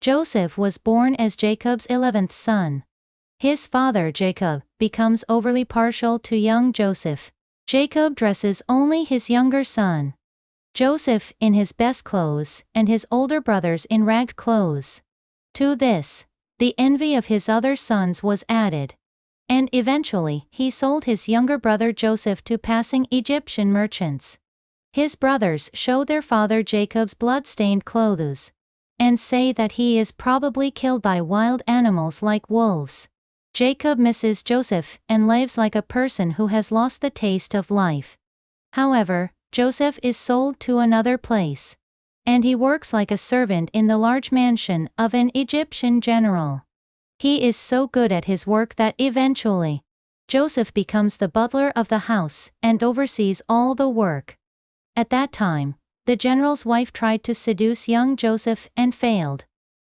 Joseph was born as Jacob's 11th son. His father Jacob becomes overly partial to young Joseph. Jacob dresses only his younger son, Joseph, in his best clothes, and his older brothers in ragged clothes. To this, the envy of his other sons was added, and eventually he sold his younger brother Joseph to passing Egyptian merchants. His brothers show their father Jacob's blood-stained clothes, and say that he is probably killed by wild animals like wolves. Jacob misses Joseph and lives like a person who has lost the taste of life. However, Joseph is sold to another place, and he works like a servant in the large mansion of an Egyptian general. He is so good at his work that eventually, Joseph becomes the butler of the house and oversees all the work. At that time, the general's wife tried to seduce young Joseph and failed.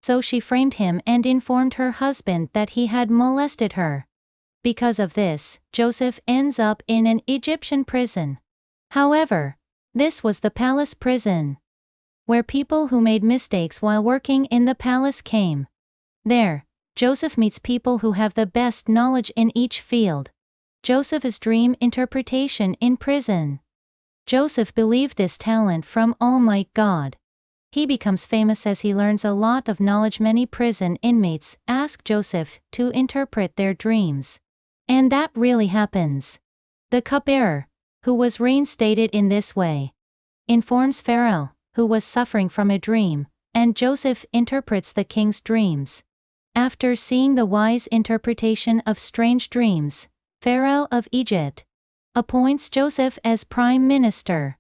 So she framed him and informed her husband that he had molested her. Because of this, Joseph ends up in an Egyptian prison. However, this was the palace prison, where people who made mistakes while working in the palace came. There, Joseph meets people who have the best knowledge in each field. Joseph's dream interpretation in prison. Joseph believed this talent from Almighty God. He becomes famous as he learns a lot of knowledge. Many prison inmates ask Joseph to interpret their dreams. And that really happens. The cupbearer, who was reinstated in this way, informs Pharaoh, who was suffering from a dream, and Joseph interprets the king's dreams. After seeing the wise interpretation of strange dreams, Pharaoh of Egypt appoints Joseph as prime minister.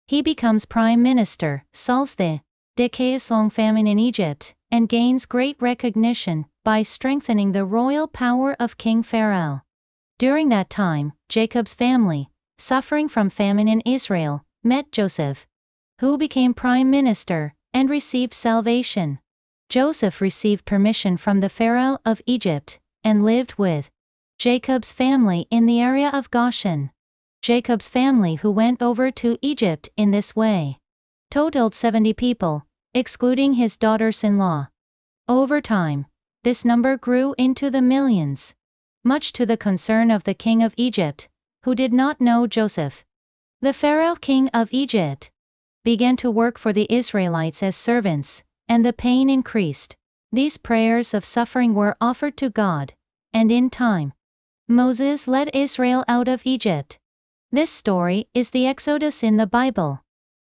He becomes prime minister, solves the decades-long famine in Egypt, and gains great recognition by strengthening the royal power of King Pharaoh. During that time, Jacob's family, suffering from famine in Israel, met Joseph, who became prime minister, and received salvation. Joseph received permission from the Pharaoh of Egypt, and lived with Jacob's family in the area of Goshen. Jacob's family who went over to Egypt in this way totaled 70 people, excluding his daughters-in-law. Over time, this number grew into the millions, much to the concern of the king of Egypt, who did not know Joseph. The Pharaoh king of Egypt began to work for the Israelites as servants, and the pain increased. These prayers of suffering were offered to God, and in time, Moses led Israel out of Egypt. This story is the Exodus in the Bible.